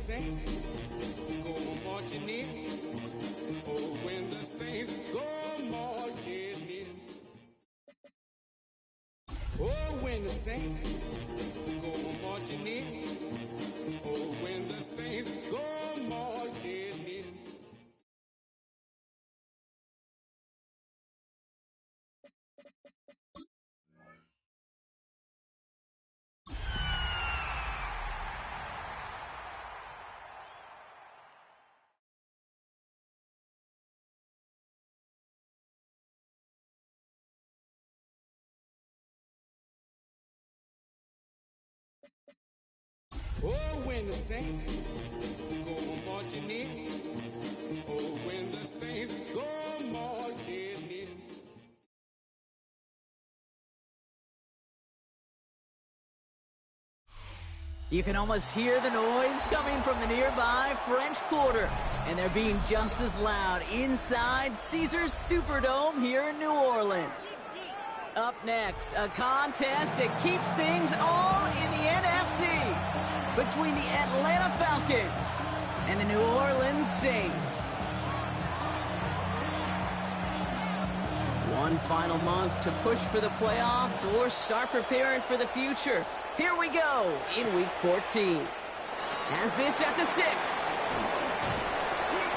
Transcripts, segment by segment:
saints go marching in, oh, when the saints go marching in, oh, when the saints go marching in, oh, when the saints go marching in. Oh, when the saints go marching in, oh, when the saints go marching in. You can almost hear the noise coming from the nearby French Quarter, and they're being just as loud inside Caesars Superdome here in New Orleans. Up next, a contest that keeps things all in the NFC between the Atlanta Falcons and the New Orleans Saints. One final month to push for the playoffs or start preparing for the future. Here we go in Week 14. Has this at the 6.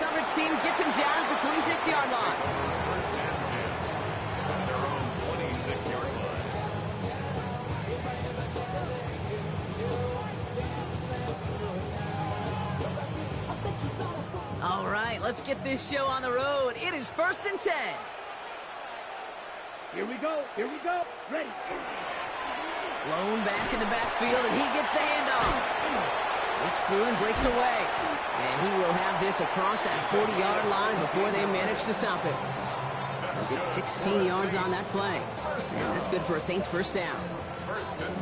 Coverage team gets him down at the 26-yard line. First and 10 at their own 26-yard line. All right, let's get this show on the road. It is 1st and 10. Here we go, ready. Blown back in the backfield, and he gets the handoff. Looks through and breaks away. And he will have this across that 40-yard line before they manage to stop it. He'll get 16 yards on that play. And that's good for a Saints first down.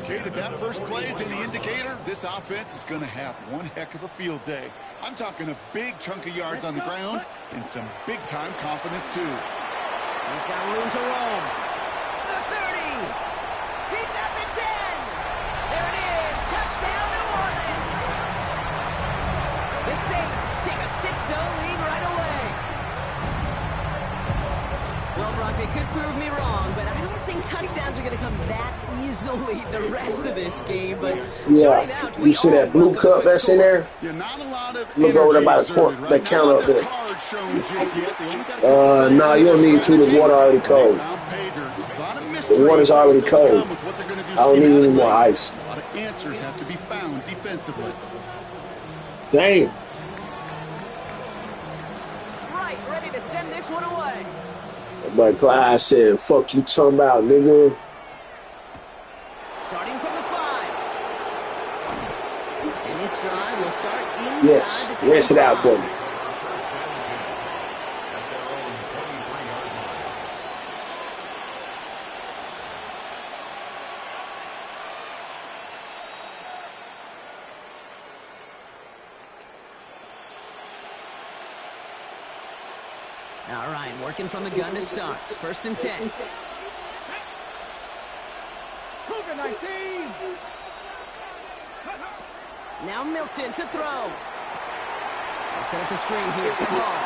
Jade, if that first play is any indicator, this offense is going to have one heck of a field day. I'm talking a big chunk of yards on the ground and some big-time confidence, too. He's got room to roam. The 30. He's at the 10. There it is. Touchdown, New Orleans. The Saints take a 6-0 lead right away. Well, Brock, they could prove me wrong, but I don't think touchdowns are going to come that easily the rest of this game. But starting out, you see that blue cup that's in there? Yeah, not a lot of Look over there by the court, that count up there. No, you don't need to. The water already cold. The water's already cold. I don't need any more ice. A lot of answers have to be found defensively. Damn. Right, ready to send this one away. But Clyde said, fuck you talking about, nigga. Starting from the 5. And this drive will start inside Yes, the 25. rinse it out for me. All right, working from the gun to start. 1st and 10. Now Milton to throw. They'll set up the screen here for Ball.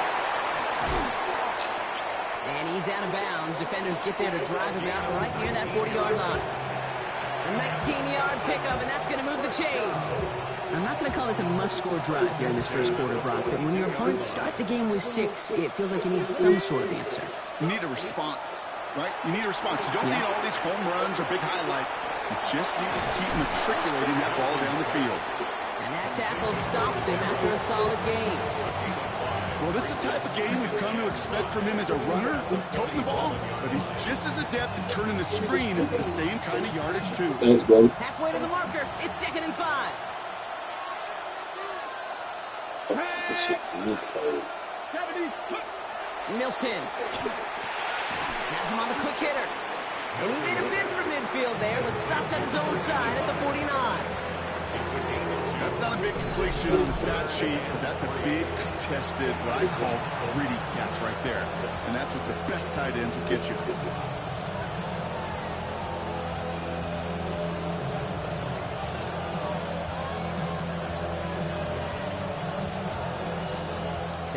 And he's out of bounds. Defenders get there to drive him out right near that 40-yard line. A 19-yard pickup, and that's going to move the chains. I'm not going to call this a must-score drive here in this first quarter, Brock, but when your opponents start the game with 6, it feels like you need some sort of answer. You need a response, right? You need a response. You don't need all these home runs or big highlights. You just need to keep matriculating that ball down the field. And that tackle stops him after a solid game. Well, this is the type of game we've come to expect from him as a runner, toting the ball, but he's just as adept at turning the screen into the same kind of yardage, too. Thanks, buddy. Halfway to the marker. It's 2nd and 5. Milton has him on the quick hitter. And he made a bid for midfield there, but stopped on his own side at the 49. That's not a big completion on the stat sheet, but that's a big contested, what I call gritty catch right there. And that's what the best tight ends will get you.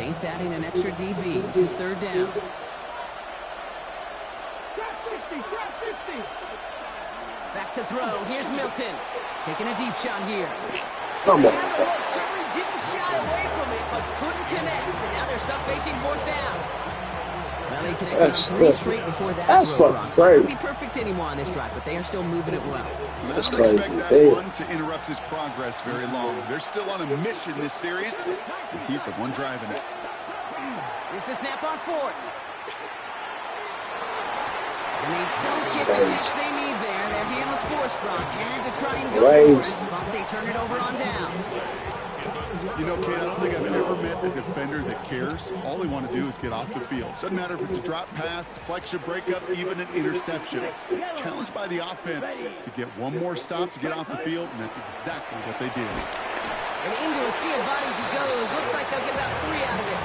Saints adding an extra DB. This is third down. Back to throw. Here's Milton. Taking a deep shot here. Come on. Certainly didn't shy away from it, but couldn't connect. And now they're stuck facing fourth down. Well, they connected on 3 straight before that. That's fucking crazy. Won't be perfect anymore on this drive, but they are still moving it well. That's I don't crazy. expect that one to interrupt his progress very long. They're still on a mission this series, and he's the one driving it. Here's the snap on fourth. And they don't get the catch they need there. Their hand was forced, Brock. Had to try and go for it, but they turn it over on downs. You know, Kate, I don't think I've ever met a defender that cares. All they want to do is get off the field. Doesn't matter if it's a drop pass, deflection, breakup, even an interception. Challenged by the offense to get one more stop to get off the field, and that's exactly what they did. And into a sea of bodies he goes. Looks like they'll get about 3 out of it.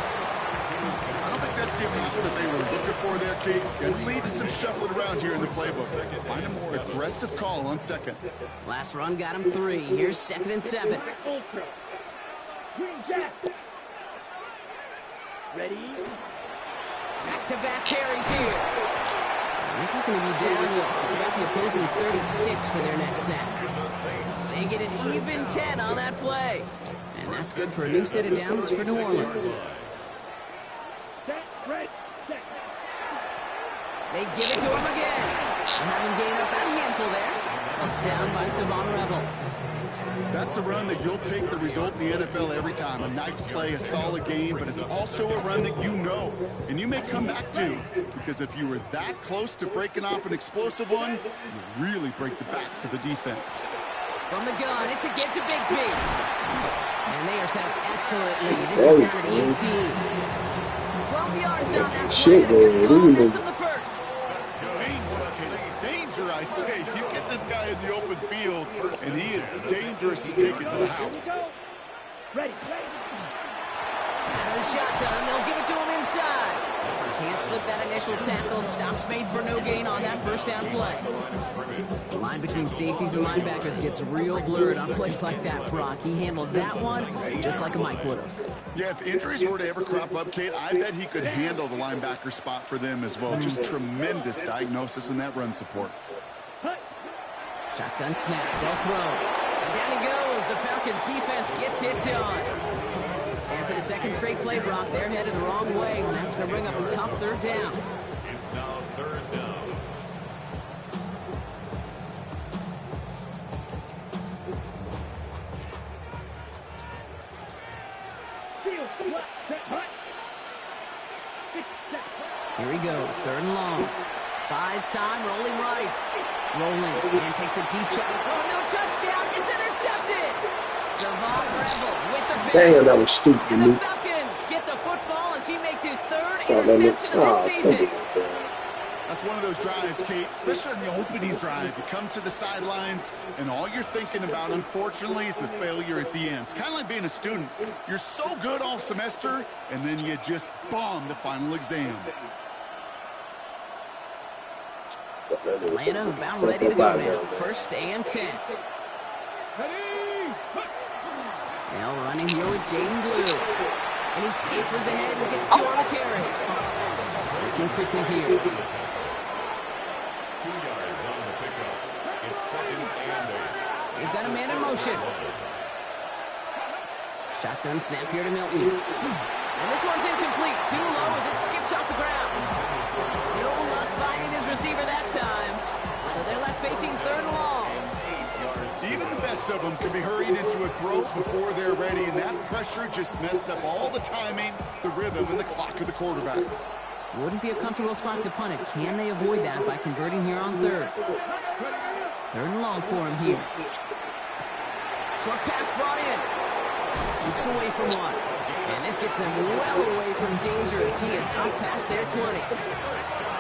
I don't think that's the amount that they were looking for there, Kate. It'll lead to some shuffling around here in the playbook. Find a more aggressive call on second. Last run got him 3. Here's 2nd and 7. Ready? Back-to-back carries here. This is going to be downhill to about the opposing 36 for their next snap. They get an even 10 on that play. And that's good for a new set of downs for New Orleans. They give it to him again. And having gained about a handful there. Down by Savon Rebel. That's a run that you'll take the result in the NFL every time. A nice play, a solid game, but it's also a run that you know, and you may come back to, because if you were that close to breaking off an explosive one, you really break the backs of the defense. From the gun, it's a get to Bigsby. And they are set up excellently. This is down at 18. 12 yards on that play, and a good call gets him the first. Danger, I say. You get this guy in the open field, and he is dangerous to take it to the house. Ready. Out of the shotgun, they'll give it to him inside. Can't slip that initial tackle. Stops made for no gain on that first down play. The line between safeties and linebackers gets real blurred on plays like that, Brock. He handled that one just like a Mike would have. Yeah, if injuries were to ever crop up, Kate, I bet he could handle the linebacker spot for them as well. Just tremendous diagnosis in that run support. Shotgun snap, they'll throw. And down he goes. The Falcons defense gets it done. And for the second straight play, Brock, they're headed the wrong way. And that's going to bring up a tough third down. It's now third down. Here he goes, 3rd and long. Buys time, rolling right. Rolling, and takes a deep shot. Oh, no touchdown, it's intercepted! Savon Rebel with the pick. Damn, that was stupid. And the Falcons get the football as he makes his 3rd interception of the season. That's one of those drives, Kate, especially on the opening drive. You come to the sidelines, and all you're thinking about, unfortunately, is the failure at the end. It's kind of like being a student. You're so good all semester, and then you just bomb the final exam. Atlanta about ready to go now. 1st and 10. Now running here with Jaden Blue. And he scampers ahead and gets 2 on the carry. Working quickly here. 2 yards on the pickup. It's 2nd and 8. They've got a man in motion. Shotgun snap here to Milton. And this one's incomplete. Too low as it skips off the ground. No luck finding his receiver that time. So they're left facing 3rd and long. Even the best of them can be hurried into a throw before they're ready, and that pressure just messed up all the timing, the rhythm, and the clock of the quarterback. Wouldn't be a comfortable spot to punt it. Can they avoid that by converting here on 3rd? 3rd and long for him here. Short pass brought in. Looks away from one. And this gets them well away from danger as he is up past their 20.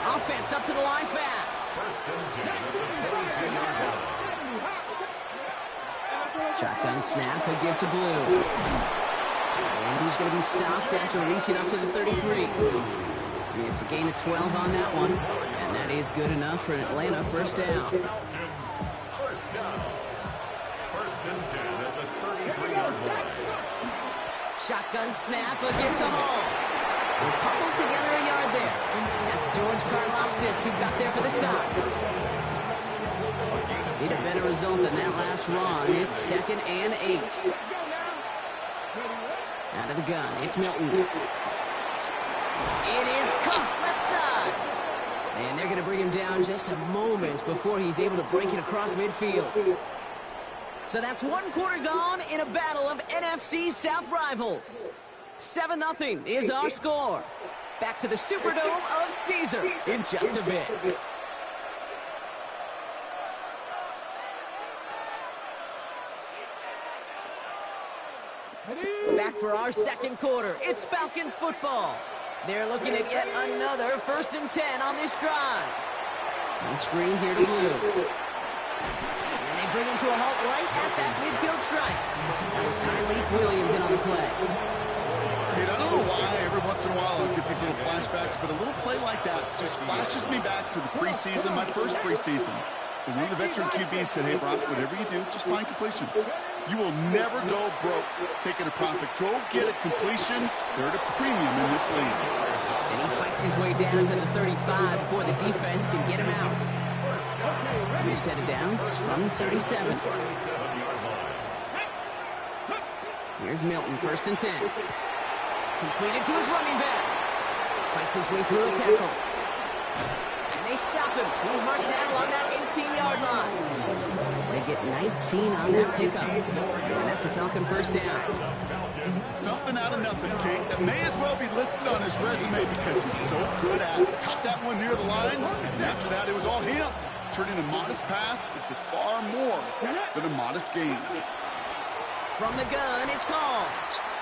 Offense up to the line fast. 1st and 10 at the 22-yard line. Shotgun snap, he'll give to Blue. And he's going to be stopped after reaching up to the 33. It's a gain of 12 on that one. And that is good enough for an Atlanta 1st down. 1st down. 1st and 10 at the 33-yard line. shotgun snap, a gift to Hall. We'll cobble together a yard there. That's George Karlaftis who got there for the stop. Need a better result than that last run. It's 2nd and 8. Out of the gun, it's Milton. It is caught left side. And they're going to bring him down just a moment before he's able to break it across midfield. So that's 1 quarter gone in a battle of NFC South rivals. 7-0 is our score. Back to the Superdome of Caesar in just a bit. Back for our 2nd quarter. It's Falcons football. They're looking at yet another 1st and 10 on this drive. On screen here to Blue. And they bring him to a halt right at that midfield stripe. That was Tyreek Williams in on the play. Kate, I don't know why every once in a while I'll get these little flashbacks, but a little play like that just flashes me back to the preseason, my first preseason. And one of the veteran QBs said, hey, Brock, whatever you do, just find completions. You will never go broke taking a profit. Go get a completion. They're at a premium in this league. And he fights his way down to the 35 before the defense can get him out. New set of downs from the 37. Here's Milton, 1st and 10. Completed to his running back. Fights his way through a tackle. And they stop him. He's marked down along that 18-yard line. They get 19 on that pickup. And that's a Falcon 1st down. Something out of nothing, Kate. That may as well be listed on his resume because he's so good at it. Caught that one near the line, and after that, it was all him. Turning a modest pass into far more than a modest gain. From the gun, it's Hall.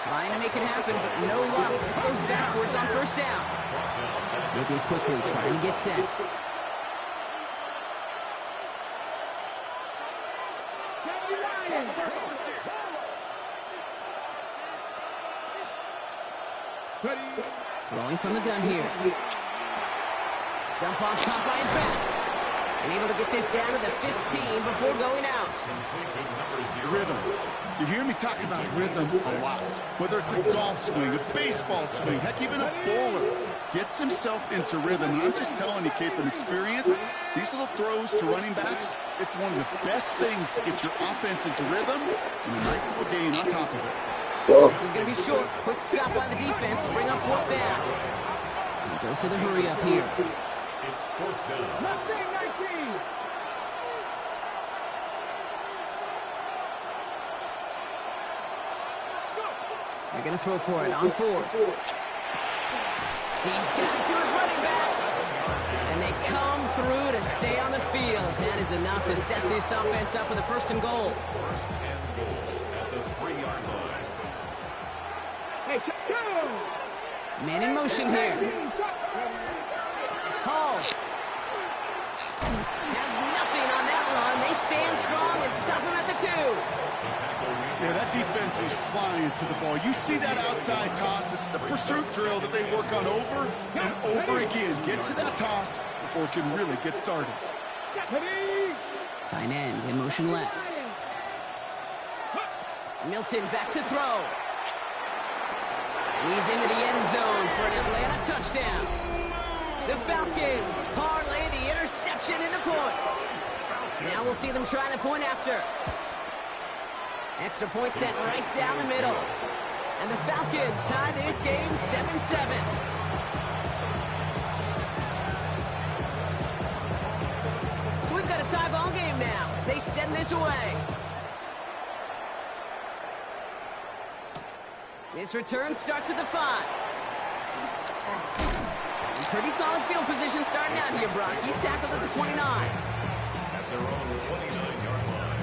Trying to make it happen, but no luck. This goes backwards on 1st down. Moving quickly, trying to get set. Throwing from the gun here. Jump off caught by his back. And able to get this down to the 15 before going out. Rhythm. You hear me talk about rhythm a lot. Whether it's a golf swing, a baseball swing, heck, even a bowler gets himself into rhythm. And I'm just telling you, Kate, from experience, these little throws to running backs, it's one of the best things to get your offense into rhythm and a nice little gain on top of it. So this is going to be short. Quick stop by the defense. Bring up 4th down. And goes to the hurry up here. It's 4th down. They're going to throw for it on 4th. He's got it to his running back. And they come through to stay on the field. That is enough to set this offense up with a 1st and goal. 1st and goal at the 3-yard line. Man in motion here. Hall has nothing on that run. They stand strong and stop him at the 2. Yeah, that defense was flying to the ball. You see that outside toss. This is a pursuit drill that they work on over and over again. Get to that toss before it can really get started. Tight end in motion left. Milton back to throw. He's into the end zone for an Atlanta touchdown. The Falcons parlay the interception into points. Now we'll see them try the point after. Extra point set right down the middle. And the Falcons tie this game 7-7. So we've got a tie ball game now as they send this away. This return starts at the 5. And pretty solid field position starting out here, Brock. He's tackled at the 29. At their own 29-yard line.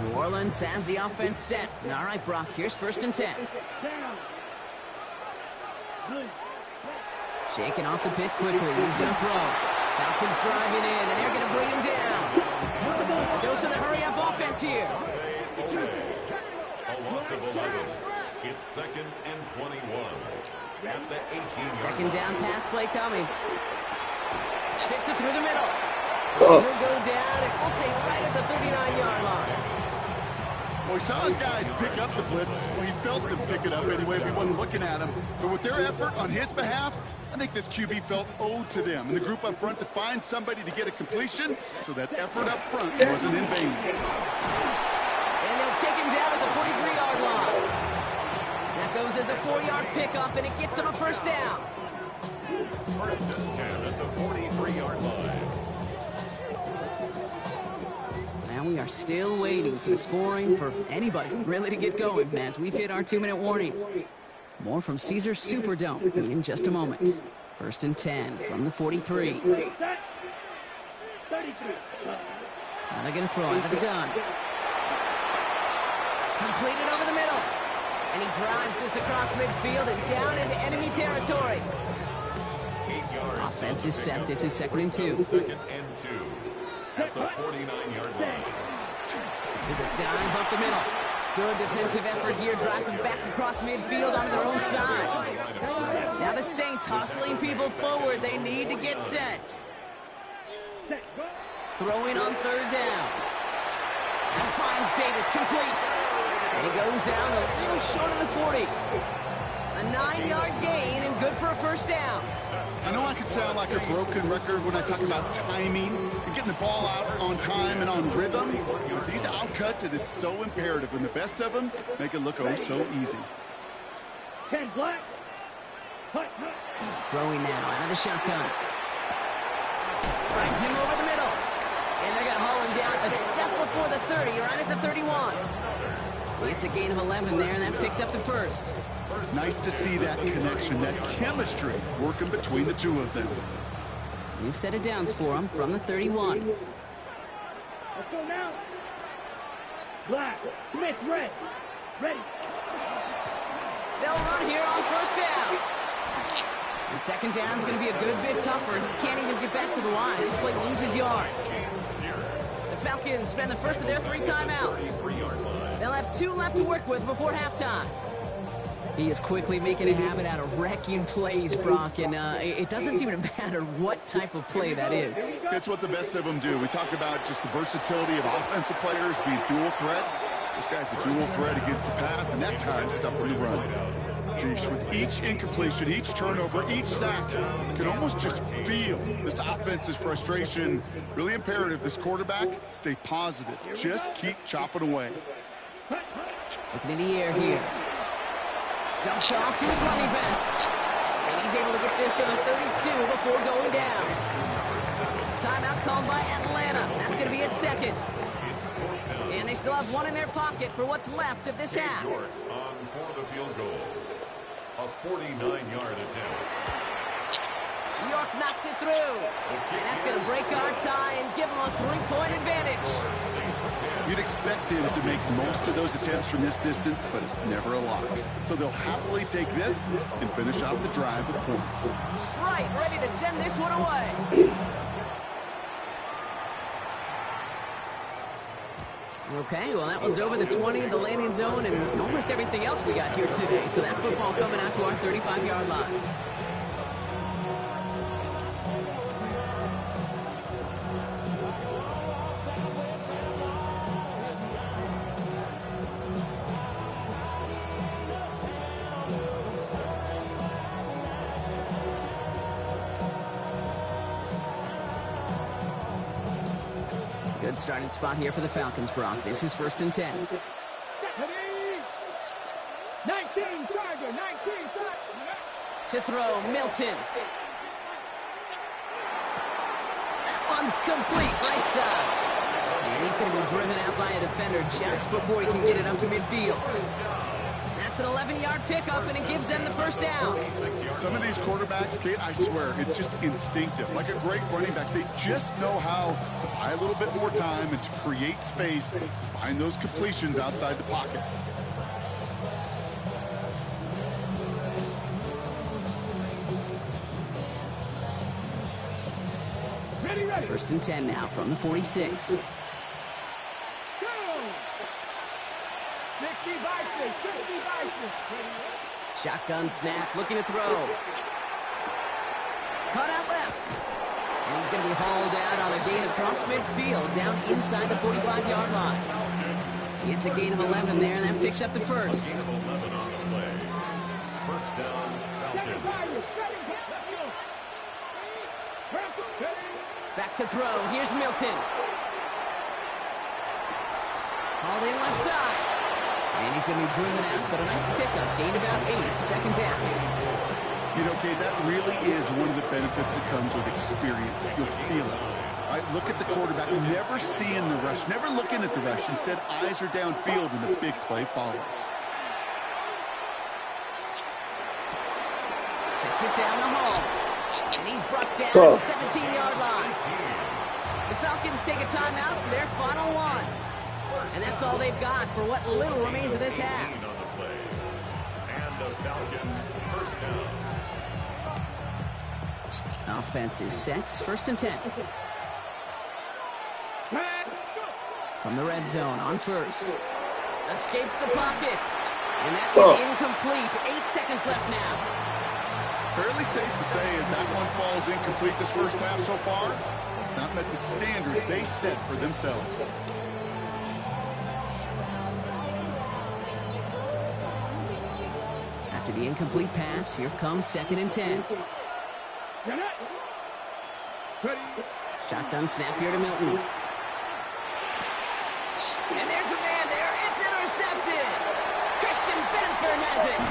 New Orleans has the offense set. All right, Brock, here's 1st and 10. Shaking off the pick quickly. He's going to throw. Falcons driving in, and they're going to bring him down. Dose of the hurry-up offense here. A loss of 11. It's 2nd and 21. At the 18-yard 2nd down pass play coming. Fits it through the middle. Oh. He'll go down, and we'll say right at the 39-yard line. Well, he saw his guys pick up the blitz. Well, he felt them pick it up anyway if he wasn't looking at him. But with their effort on his behalf, I think this QB felt owed to them and the group up front to find somebody to get a completion so that effort up front wasn't in vain. And they'll take him down at the 43-yard line. That goes as a 4-yard pickup, and it gets him a first down. First and 10 at the 43-yard line. Now we are still waiting for the scoring for anybody really to get going as we've hit our 2-minute warning. More from Caesars Superdome in just a moment. First and 10 from the 43. Now they're going to throw out of the gun. Completed over the middle. And he drives this across midfield and down into enemy territory. Offense is set. This is 2nd and 2. 2nd and 2 at the 49-yard line. There's a dive up the middle. Good defensive effort here. Drives them back across midfield onto their own side. Now the Saints hustling people forward. They need to get set. Throwing on 3rd down. And finds Davis complete. And he goes down a little short of the 40. A 9-yard gain and good for a first down. I know I could sound like a broken record when I talk about timing and getting the ball out on time and on rhythm. But these outcuts, it is so imperative, and the best of them make it look oh so easy. Throwing now out of the shotgun. Finds him over the middle. And they're going to haul him down a step before the 30, right at the 31. It's a gain of 11 there, and that picks up the first. Nice to see that connection, that chemistry working between the two of them. You've set it downs for him from the 31. Let's go now. Black, Smith, red. Ready. They'll run here on first down. And 2nd down is going to be a good bit tougher. He can't even get back to the line. This play loses yards. The Falcons spend the first of their 3 timeouts. They'll have 2 left to work with before halftime. He is quickly making a habit out of wrecking plays, Brock, and it doesn't seem to matter what type of play that is. It's what the best of them do. We talk about just the versatility of offensive players being dual threats. This guy's a dual threat against the pass, and that time stuffing the run. Jeez, with each incompletion, each turnover, each sack, you can almost just feel this offense's frustration. Really imperative this quarterback stay positive. Just keep chopping away. Looking in the air here. Dumps off to his running back. And he's able to get this to the 32 before going down. Timeout called by Atlanta. That's going to be its 2nd. And they still have 1 in their pocket for what's left of this half. On for the field goal. A 49-yard attempt. York knocks it through. And that's going to break our tie and give them a 3-point advantage. You'd expect him to make most of those attempts from this distance, but it's never a lot. So they'll happily take this and finish off the drive with points. Right, ready to send this one away. Okay, well, that one's over the 20, the landing zone, and almost everything else we got here today. So that football coming out to our 35-yard line. Good starting spot here for the Falcons, Brock. This is 1st and 10. 19, Tiger, 19, To throw, Milton. That one's complete, right side. And he's going to be driven out by a defender just before he can get it up to midfield. That's an 11-yard pickup, and it gives them the first down. Some of these quarterbacks, Kate, I swear, it's just instinctive. Like a great running back, they just know how to buy a little bit more time and to create space to find those completions outside the pocket. ready, ready. 1st and 10 now from the 46. 60 Bison, 60 Bison. Shotgun snap, looking to throw. Cut out left. And he's going to be hauled out on a gain across midfield, down inside the 45-yard line. It's a gain of 11 there, and that picks up the first. Gain of 11 on the play. First down, Falcons. Back to throw. Here's Milton. Hauled in left side. And he's going to be driven out, but a nice pickup. Gained about 8. Second down. You know, Kate, that really is one of the benefits that comes with experience. You'll feel it. Right, look at the quarterback, never seeing the rush, never looking at the rush. Instead, eyes are downfield, and the big play follows. Checks it down the hall. And he's brought down at the 17-yard line. The Falcons take a timeout to their final one. And that's all they've got for what little remains of this half. On the play. And the Falcon first down. Offense is set. First and 10. From the red zone on first. Escapes the pocket. And that is incomplete. 8 seconds left now. Fairly safe to say as that one falls incomplete this first half so far, it's not met the standard they set for themselves. After the incomplete pass, here comes second and 10. Shotgun snap here to Milton. And there's a man there. It's intercepted. Christian Benford has it.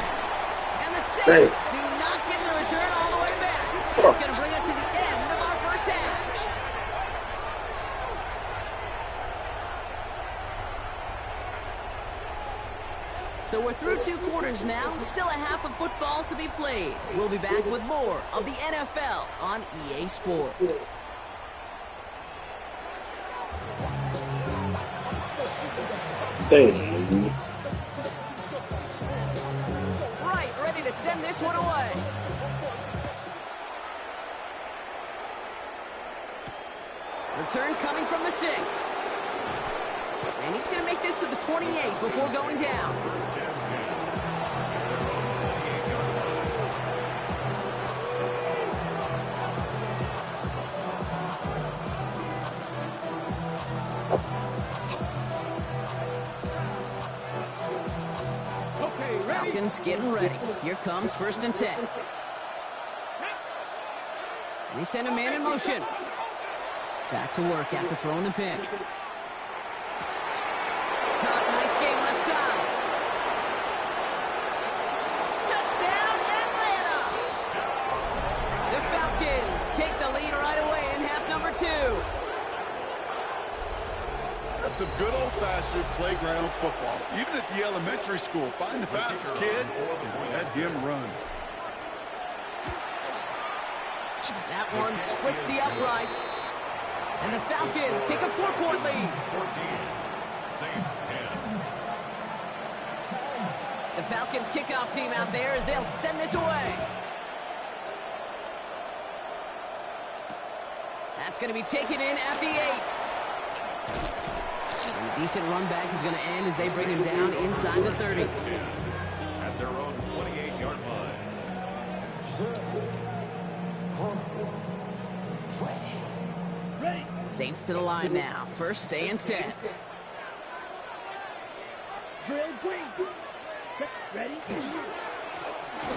And the Saints do not get the return all the way back. That's going to bring us to the end of our first half. So we're through 2 quarters now. Still a half of football to be played. We'll be back with more of the NFL on EA Sports. Right, ready to send this one away. Return coming from the 6. And he's going to make this to the 28 before going down. Falcons getting ready. Here comes first and 10. And they send a man in motion. Back to work after throwing the pick. Caught, nice game left side. Touchdown, Atlanta! The Falcons take the lead right away in half number 2. That's some good old-fashioned playground football. Even at the elementary school, find the fastest kid and let him run. That one splits the uprights. And the Falcons take a 4-point lead. 14. Saints 10. The Falcons kickoff team out there as they'll send this away. That's going to be taken in at the 8. And a decent run back is going to end as they bring him down inside the 30. At their own 28-yard line. Saints to the line now. First and 10. Ready?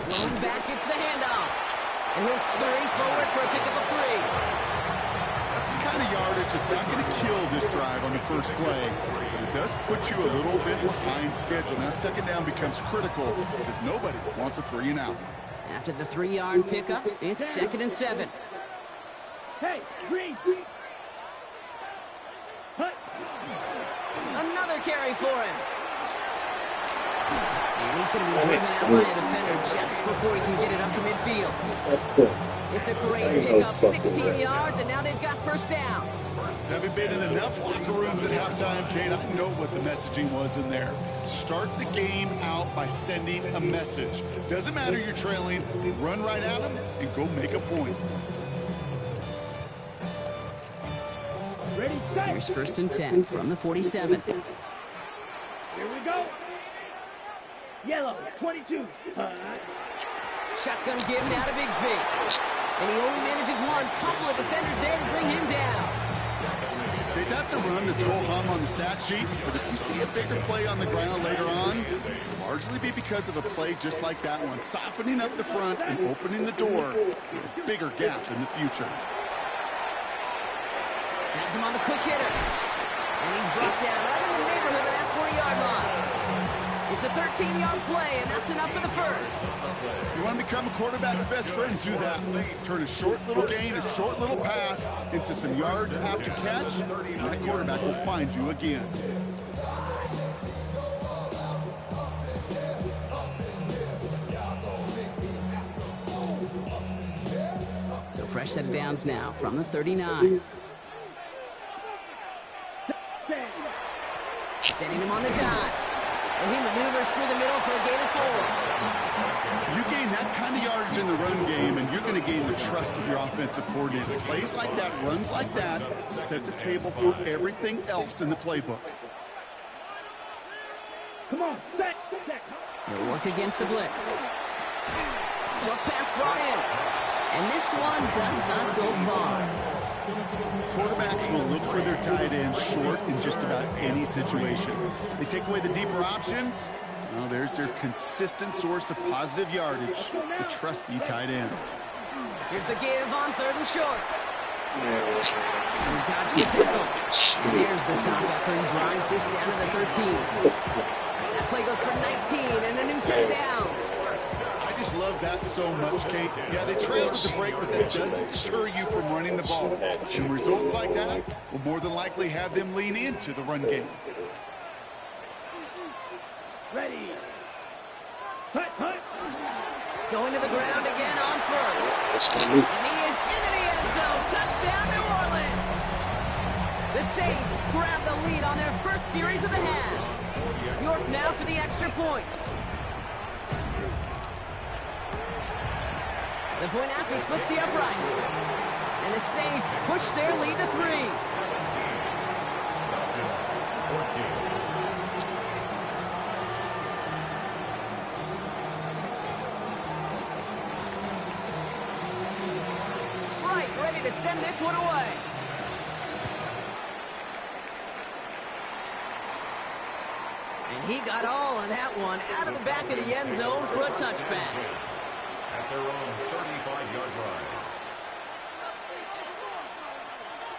Thrown back, it's the handoff. And he'll scurry forward for a pickup of 3. That's the kind of yardage that's not going to kill this drive on the first play, but it does put you a little bit behind schedule. Now second down becomes critical because nobody wants a 3 and out. After the 3-yard pickup, it's second and 7. Hey, green. Another carry for him. And he's going to be driven out by a defender just before he can get it up to midfield. It's a great pickup, 16 yards, and now they've got first down. Having been in enough locker rooms at halftime, Kate, I know what the messaging was in there. Start the game out by sending a message. Doesn't matter you're trailing, run right at them and go make a point. Ready, set. Here's first and 10 from the 47. Here we go. Yellow, 22. Shotgun give now to Bigsby. And he only manages one. Couple of defenders there to bring him down. that's a run that's ho-hum on the stat sheet, but if you see a bigger play on the ground later on, it'll largely be because of a play just like that one, softening up the front and opening the door for a bigger gap in the future. Has him on the quick hitter. And he's brought down right in the neighborhood of that 40-yard line. It's a 13-yard play, and that's enough for the first. You want to become a quarterback's best friend, do that. Turn a short little gain, a short little pass into some yards after catch, and that quarterback will find you again. So fresh set of downs now from the 39. Sending him on the dive. And he maneuvers through the middle for a gain of 4. You gain that kind of yardage in the run game, and you're going to gain the trust of your offensive coordinator. Plays like that, runs like that, set the table for everything else in the playbook. Come on, set. He'll work against the blitz. Short pass brought in. And this one does not go far. Quarterbacks will look for their tight end short in just about any situation. They take away the deeper options. Well, there's their consistent source of positive yardage, the trusty tight end. Here's the give on 3rd and short. He dodged the tackle. And there's the stop after he drives this down to the 13. That play goes for 19 and a new set of downs. I just love that so much, Kate. Yeah, they trail at the break, but that doesn't deter you from running the ball. And results like that will more than likely have them lean into the run game. Ready. Hut, hut. Going to the ground again on 1st. And he is into the end zone. Touchdown, New Orleans. The Saints grab the lead on their first series of the half. York now for the extra point. The point after splits the uprights. And the Saints push their lead to 3. Right, ready to send this one away. And he got all of that one out of the back of the end zone for a touchback. At their own 35-yard line.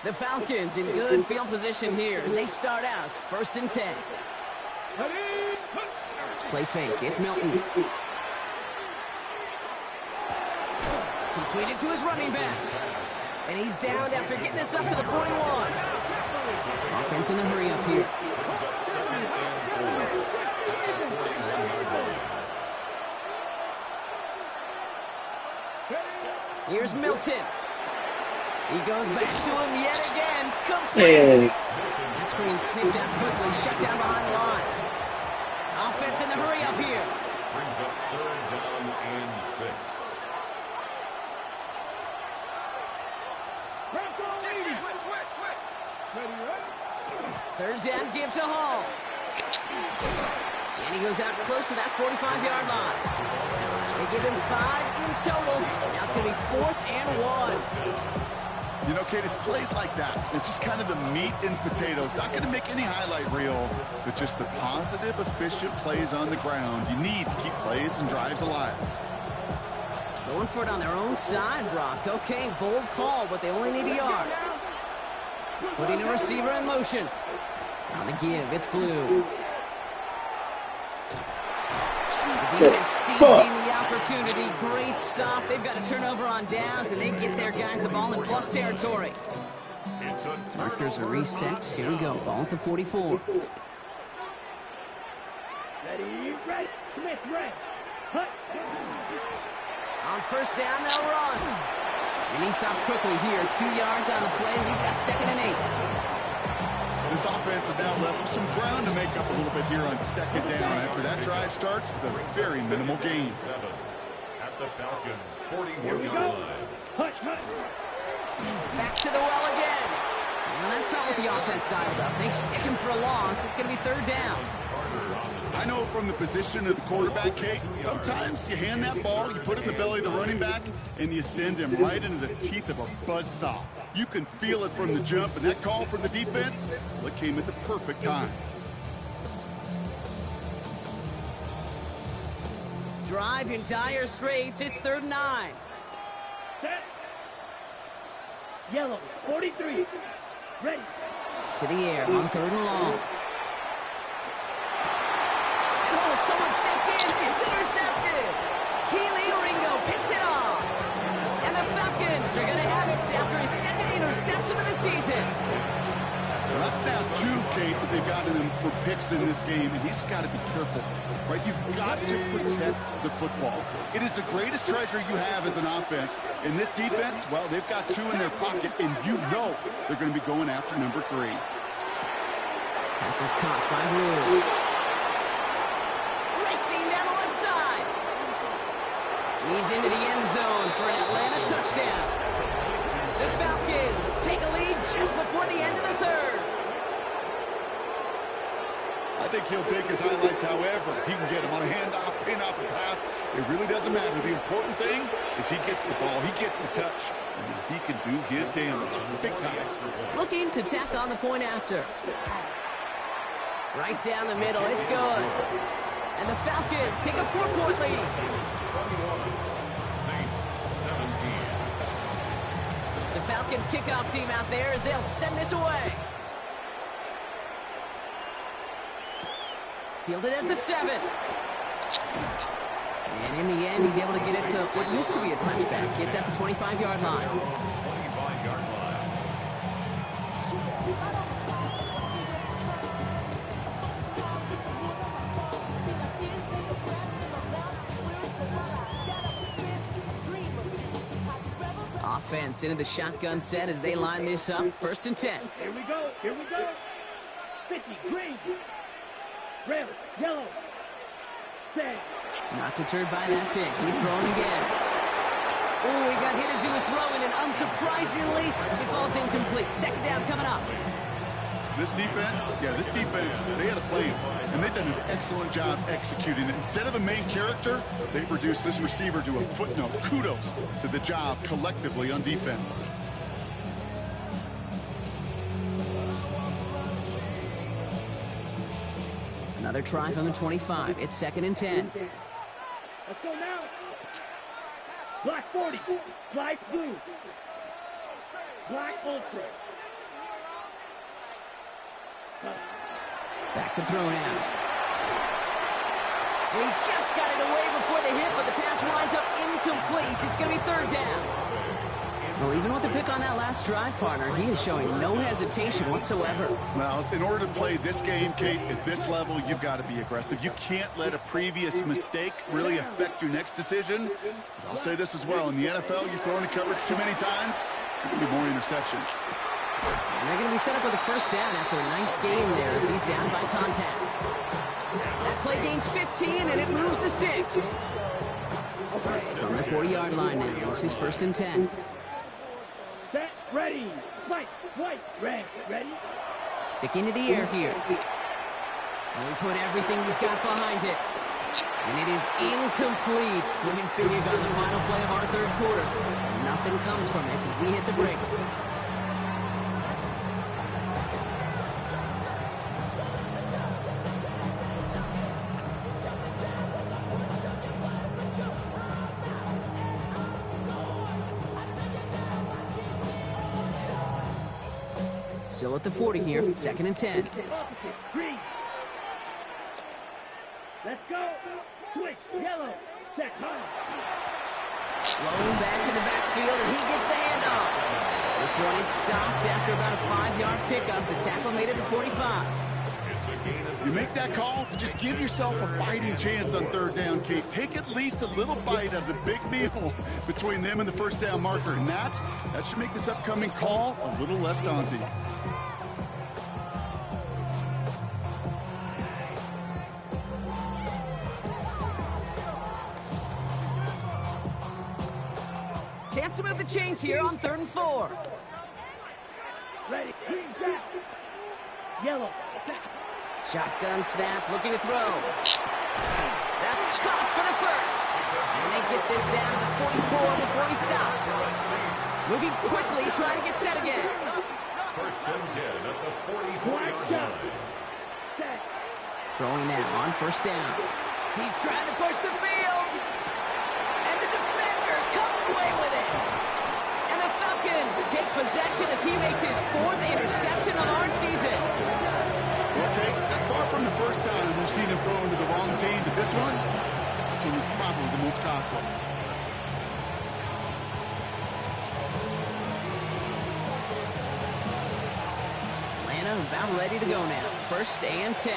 The Falcons in good field position here as they start out 1st and 10. Play fake, it's Milton. Completed to his running back. And he's down after getting this up to the 41. Offense in a hurry up here. Here's Milton. He goes back to him yet again. Complete. That's being snipped out quickly. Shut down behind the line. Offense in the hurry up here. Brings up 3rd down and 6. Third down, give to Hall. And he goes out close to that 45-yard line. They give him 5 in total. Now it's going to be 4th and 1. You know, Kate, it's plays like that. It's just kind of the meat and potatoes. Not going to make any highlight reel, but just the positive, efficient plays on the ground. You need to keep plays and drives alive. Going for it on their own side, Brock. Okay, bold call, but they only need a yard. Putting a receiver in motion. On the give, it's Blue. The defense seizing the opportunity. Great stop. They've got a turnover on downs, and they get their guys the ball in plus territory. Markers are reset. Here we go. Ball at the 44. Ready, ready. Smith, ready. Hut. On 1st down, they'll run. And he stops quickly here. 2 yards on the play. We've got 2nd and 8. This offense has now left some ground to make up a little bit here on 2nd down after that drive starts with a very minimal gain. 7 at the Falcons' 41-yard line. Hut, hut. Back to the well again. And that's not what the offense dialed up. They stick him for a loss. It's going to be 3rd down. Carter on the I know from the position of the quarterback, Kate, sometimes you hand that ball, you put it in the belly of the running back, and you send him right into the teeth of a buzzsaw. You can feel it from the jump, and that call from the defense, well, it came at the perfect time. Drive in dire straits. It's 3rd and 9. Set. Yellow, 43. Ready. To the air on 3rd and long. Oh, someone stepped in. It's intercepted. Keely Ringo picks it off. And the Falcons are going to have it after his 2nd interception of the season. Well, that's now 2, Kate, that they've gotten him for picks in this game, and he's got to be careful, right? You've got to protect the football. It is the greatest treasure you have as an offense. In this defense, well, they've got 2 in their pocket, and you know they're going to be going after number 3. This is caught by Blue. Racing down the left side. He's into the end zone for an Atlanta touchdown. The Falcons take a lead just before the end of the 3rd. I think he'll take his highlights however he can get him on a handoff, pin-off, a pass. It really doesn't matter. The important thing is he gets the ball, he gets the touch, and he can do his damage big time. Looking to tack on the point after. Right down the middle, it's good. And the Falcons take a 4-point lead. Saints 17. The Falcons kickoff team out there as they'll send this away. Fielded at the 7. And in the end, he's able to get it to what used to be a touchback. It's at the 25-yard line. 25-yard line. Offense into the shotgun set as they line this up. 1st and 10. Here we go. Here we go. 50, green. Red, yellow. Set. Not deterred by that pick. He's throwing again. Oh, he got hit as he was throwing, and unsurprisingly, it falls incomplete. 2nd down coming up. This defense, they had a plan, and they've done an excellent job executing it. Instead of a main character, they've reduced this receiver to a footnote. Kudos to the job collectively on defense. Another try from the 25. It's 2nd and 10. Let's go now. Black 40. Black blue. Black ultra. Back to throw now. He just got it away before the hit, but the pass winds up incomplete. It's going to be 3rd down. Well, even with the pick on that last drive, partner, he is showing no hesitation whatsoever. Well, in order to play this game, Kate, at this level, you've got to be aggressive. You can't let a previous mistake really affect your next decision. But I'll say this as well. In the NFL, you throw into coverage too many times, there can be more interceptions. And they're going to be set up with a 1st down after a nice game there as he's down by contact. That play gains 15, and it moves the sticks. From the 40-yard line now, this is 1st and 10. Set, ready. White, red, ready. Sticking to the air here. And we put everything he's got behind it. And it is incomplete. Winning big on the final play of our 3rd quarter. Nothing comes from it as we hit the break. Still at the 40 here, 2nd and 10. Green. Let's go. Switch, yellow. Set, Blown back in the backfield, and he gets the handoff. This one is stopped after about a 5-yard pickup. The tackle made it to 45. You make that call to just give yourself a fighting chance on 3rd down, Kate. Take at least a little bite of the big meal between them and the 1st down marker. And that should make this upcoming call a little less daunting. Chance to move the chains here on 3rd and 4. Ready, green, back. Yellow, back. Shotgun snap, looking to throw. That's caught for the first. And they get this down to the 44 before he stopped. Moving quickly, trying to get set again. First and 10 at the 44-yard line. Throwing now on first down. He's trying to push the field. And the defender comes away with it. And the Falcons take possession as he makes his 4th interception of our season. Okay, that's far from the first time we've seen him throw into the wrong team, but this one was probably the most costly. Atlanta about ready to go now. First and 10.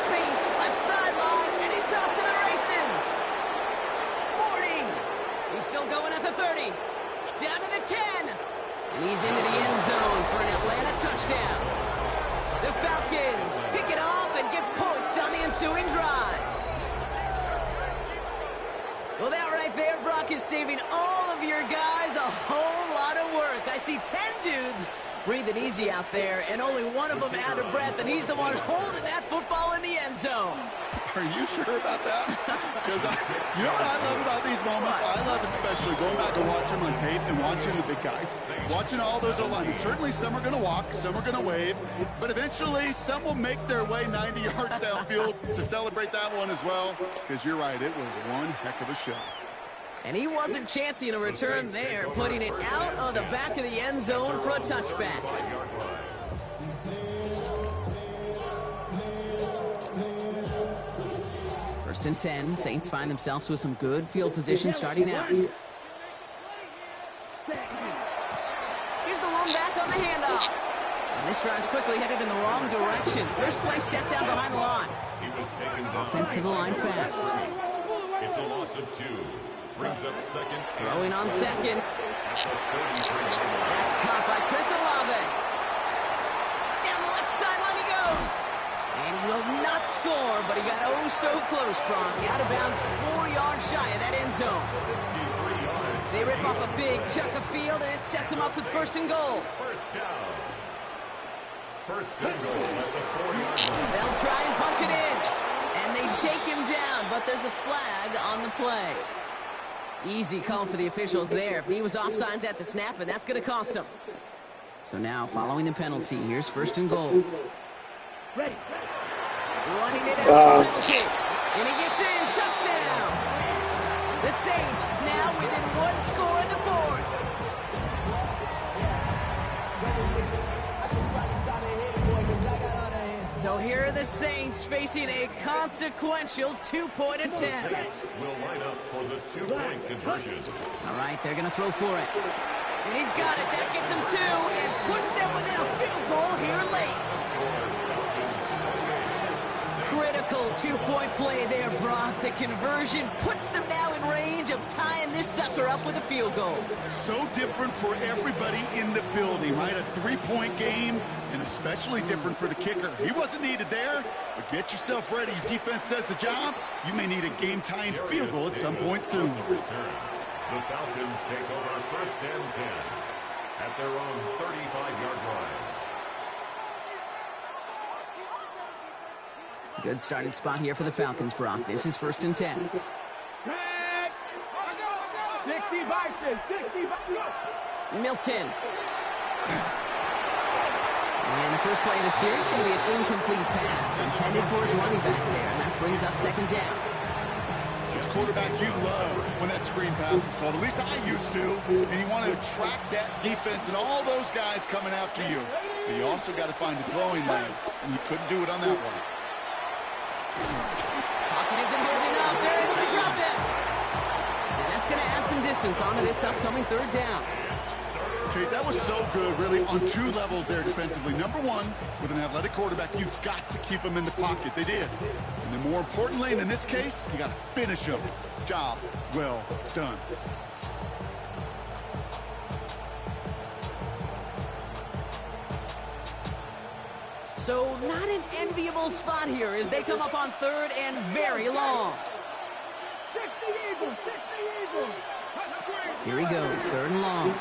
Space, left sideline, and he's off to the races. 40. He's still going at the 30. Down to the 10. And he's into the end zone for an Atlanta touchdown. The Falcons pick it off and get points on the ensuing drive. Well, that right there, Brock, is saving all of your guys a whole lot of work. I see 10 dudes breathing easy out there, and only one of them out of breath, and he's the one holding that football in the end zone. Are you sure about that? Because you know what I love about these moments? I love especially going back and watching them on tape and watching the big guys. Watching all those alignments. Certainly some are going to walk, some are going to wave, but eventually some will make their way 90 yards downfield to celebrate that one as well. Because you're right, it was one heck of a show. And he wasn't chancing a return there, putting it out of the back of the end zone for a touchback. First and 10, Saints find themselves with some good field position starting out. Here's the one back on the handoff. And this drive's quickly headed in the wrong direction. First play set down behind the line. Offensive line fast. It's a loss of 2. Brings up second. Throwing on seconds. That's caught by Chris Olave. Down the left sideline he goes. And he will not score, but he got oh so close, Brock. Out of bounds 4 yards shy of that end zone. 63 yards. They rip off a big chunk of field, and it sets him up with first and goal. First down. First and goal at the 4-yard line. They'll try and punch it in. And they take him down, but there's a flag on the play. Easy call for the officials there. He was offsides at the snap, and that's going to cost him. So now, following the penalty, here's first and goal. Ready. Running it out of the penalty. And he gets in. Touchdown. The Saints now within 1 score in the 4th. So here are the Saints facing a consequential 2-point attempt. Will line up for the 2-point conversion. All right, they're going to throw for it. And he's got it. That gets him 2 and puts them within a field goal here late. Critical 2-point play there, Brock. The conversion puts them now in range of tying this sucker up with a field goal. So different for everybody in the building, right? A 3-point game, and especially different for the kicker. He wasn't needed there, but get yourself ready. Your defense does the job. You may need a game-tying field goal at some point soon. The Falcons take over first and 10 at their own 35-yard line. Good starting spot here for the Falcons, Brock. This is first and 10. 60 Bison, 60 Bison. Milton. And the first play of the series is going to be an incomplete pass intended for his running back there, and that brings up second down. As quarterback, you love when that screen pass is called. At least I used to. And you want to attract that defense and all those guys coming after you. But you also got to find the throwing lane, and you couldn't do it on that one. Pocket isn't holding up. They're able to drop it. And that's going to add some distance onto this upcoming third down. Okay, that was so good, really, on 2 levels there defensively. Number 1, with an athletic quarterback, you've got to keep him in the pocket. They did. And then more importantly, and in this case, you got to finish him. Job well done. So not an enviable spot here as they come up on third and very long. 60 Eagles, 60 Eagles. Here he goes, third and long.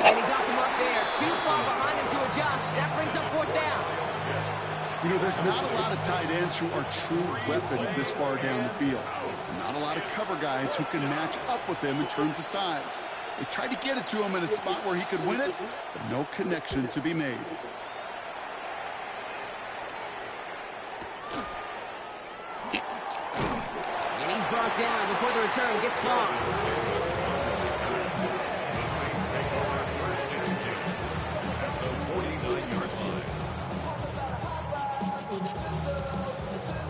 And he's off the mark there. Too far behind him to adjust. That brings up 4th down. You know, there's not a lot of tight ends who are true weapons this far down the field. Not a lot of cover guys who can match up with them in terms of size. They tried to get it to him in a spot where he could win it, but no connection to be made. And he's brought down before the return gets far.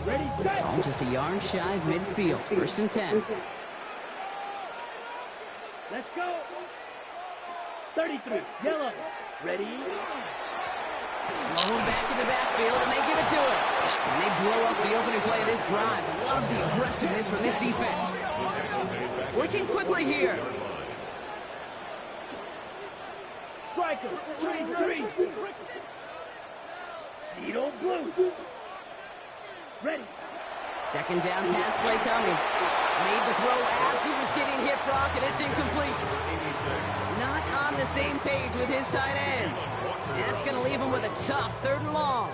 Ready, set. All just a yard shy of midfield. 1st and 10. Let's go. 33, yellow. Ready? Low back in the backfield, and they give it to him. And they blow up the opening play of this drive. Love the aggressiveness from this defense. Working quickly here. Striker, 3. Needle blue. Ready. 2nd down pass play coming. Made the throw as he was getting hit, Brock, and it's incomplete. Not on the same page with his tight end. And that's going to leave him with a tough 3rd and long.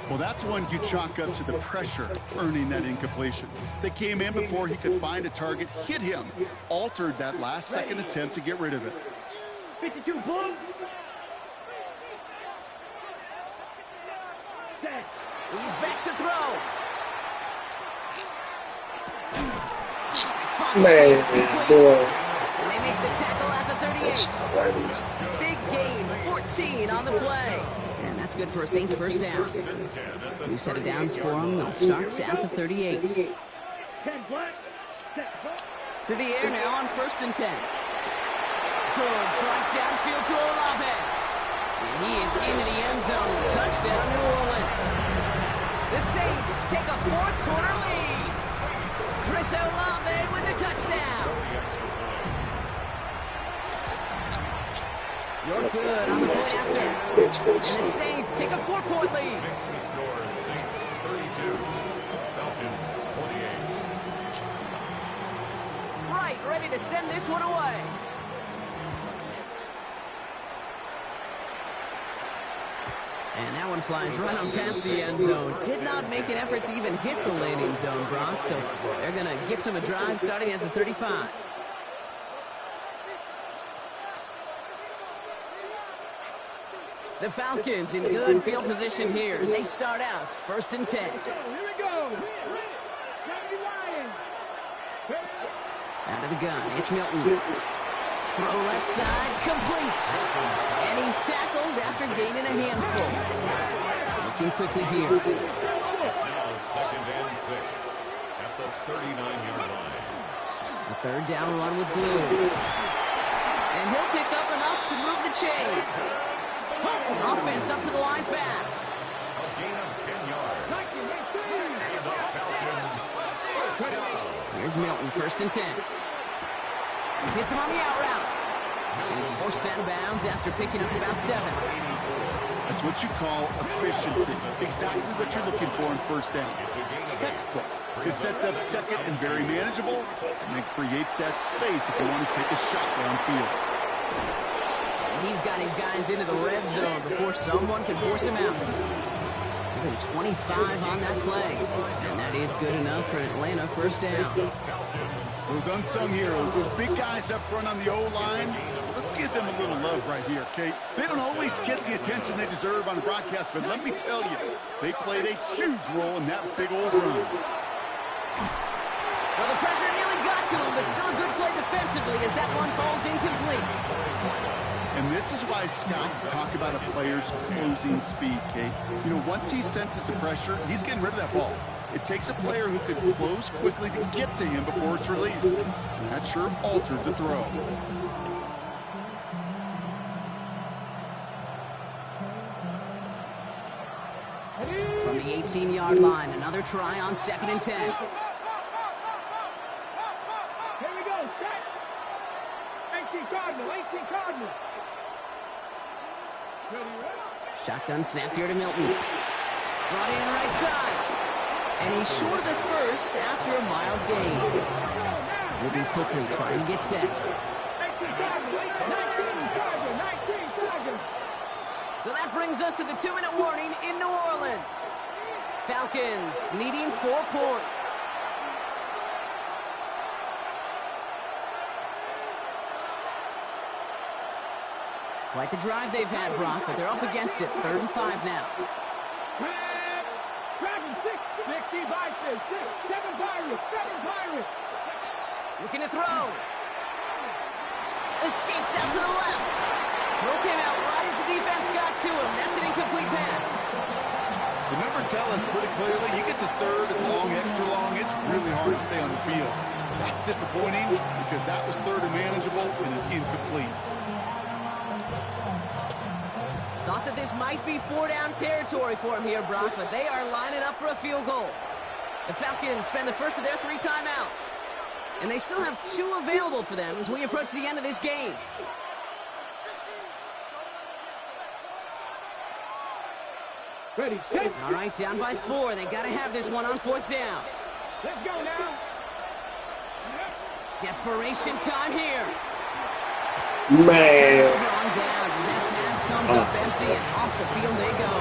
Well, that's one you chalk up to the pressure earning that incompletion. They came in before he could find a target, hit him, altered that last-second attempt to get rid of it. 52, blue. Set. He's back to throw. Man, boy. And they make the tackle at the 38. Big gain, 14 on the play. And that's good for a Saints 1st down. New set of downs for them. They'll start at the 38. 10 black. Set. To the air now on 1st and 10. Good strike downfield to Olave. And he is into the end zone. Touchdown, New Orleans. The Saints take a 4th quarter lead. Chris Olave with a touchdown. You're good on the play after. And the Saints take a 4-point lead. Saints 32, Falcons 28. Right, ready to send this one away. And that one flies right on past the end zone. Did not make an effort to even hit the landing zone, Brock. So they're going to gift him a drive starting at the 35. The Falcons in good field position here as they start out 1st and 10. Here we go. Out of the gun, it's Milton. Throw left side, complete. And he's tackled after gaining a handful. Looking quickly here. It's now 2nd and 6 at the 39-yard line. A 3rd down run with Glue. And he'll pick up enough to move the chains. Offense up to the line fast. A gain of 10 yards. And the Falcons 1st down. Here's Milton, 1st and 10. Hits him on the out route. And he's forced out of bounds after picking up about 7. That's what you call efficiency. Exactly what you're looking for in 1st down. Textbook. It sets up 2nd and very manageable, and then creates that space if you want to take a shot downfield. He's got his guys into the red zone before someone can force him out. Give him 25 on that play. And that is good enough for Atlanta 1st down. Those unsung heroes, those big guys up front on the O-line, let's give them a little love right here, Kate. They don't always get the attention they deserve on the broadcast, but let me tell you, they played a huge role in that big old run. Well, the pressure nearly got to him, but still a good play defensively as that one falls incomplete. And this is why scouts talk about a player's closing speed, Kate. You know, once he senses the pressure, he's getting rid of that ball. It takes a player who can close quickly to get to him before it's released. And that sure altered the throw. From the 18-yard line, another try on 2nd and 10. Here we go, set. 18 Cardinal. Shotgun snap here to Milton. Brought in right side. And he's short of the 1st after a mild gain. Moving quickly, trying to get set. 18 Cardinal. 19 Cardinal. So that brings us to the 2-minute warning in New Orleans. Falcons needing 4 points. Quite the drive they've had, Brock, but they're up against it. 3rd and 5 now. Dragon 6, 60 Vikings, 6, 7 Pirates, 7 Pirates. Looking to throw. Escapes out to the left. Throw came out right as the defense got to him. That's an incomplete pass. The numbers tell us pretty clearly, you get to 3rd and long, extra long, it's really hard to stay on the field. That's disappointing because that was 3rd and manageable and an incomplete. Thought that this might be 4-down territory for him here, Brock, but they are lining up for a field goal. The Falcons spend the first of their 3 timeouts, and they still have 2 available for them as we approach the end of this game. Ready, set. All right, down by 4. They got to have this one on 4th down. Let's go now. Desperation time here. Man. Wrong downs as that pass comes up empty, and off the field they go.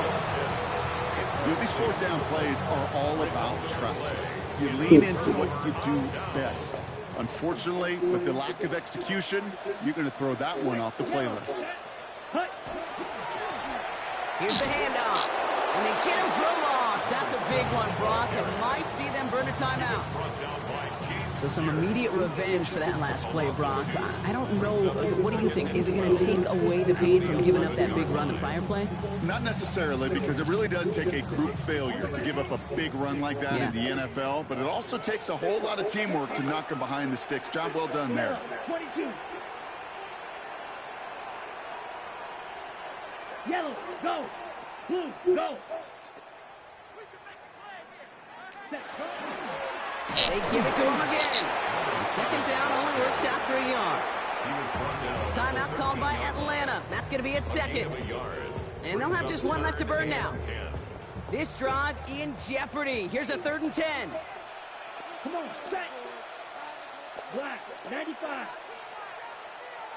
You know, these 4th down plays are all about trust. You lean into what you do best. Unfortunately, with the lack of execution, you're going to throw that one off the playlist. Here's the handoff. And they get him for a loss. That's a big one, Brock. It might see them burn a timeout. So some immediate revenge for that last play, Brock. I don't know. What do you think? Is it going to take away the pain from giving up that big run the prior play? Not necessarily, because it really does take a group failure to give up a big run like that in the NFL. But it also takes a whole lot of teamwork to knock them behind the sticks. Job well done there. 22. Yellow, go. Blue, go. They give it to him again. And 2nd down only works out for a yard. Timeout called by Atlanta. That's going to be at 2nd. And they'll have just 1 left to burn now. This drive in jeopardy. Here's a 3rd and 10. Come on, set. Black, 95.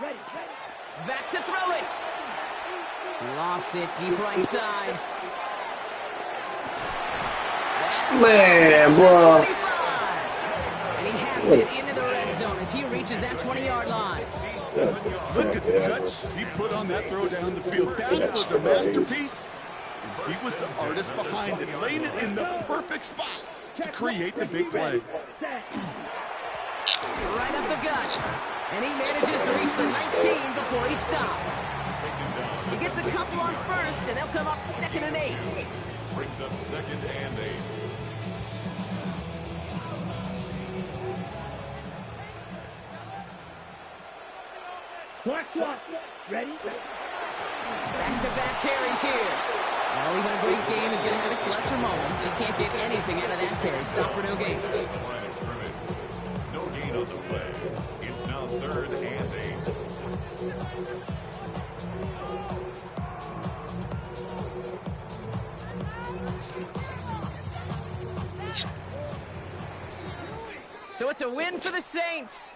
Ready, ready. Back to throw it. Lofts it deep right side. Man, bro. And he has it into the red zone as he reaches that 20-yard line. Look at the touch he put on that throw down the field. That was a masterpiece. And he was the artist behind it, laying it in the perfect spot to create the big play. Right up the gut. And he manages to reach the 19 before he stopped. He gets a couple on 1st, and they'll come up 2nd and 8. Brings up 2nd and 8. Black swat. Ready? Back-to-back carries here. Well, even a great game is going to have its lesser moments. You can't get anything out of that carry. Stop for no gain. Line of scrimmage. No gain on the play. It's now 3rd and 8. So it's a win for the Saints.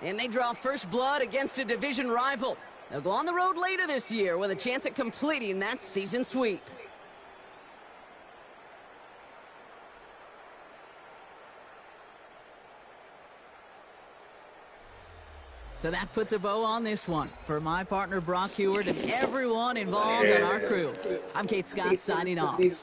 And they draw first blood against a division rival. They'll go on the road later this year with a chance at completing that season sweep. So that puts a bow on this one. For my partner, Brock Huard, and everyone involved on our crew, I'm Kate Scott signing off. This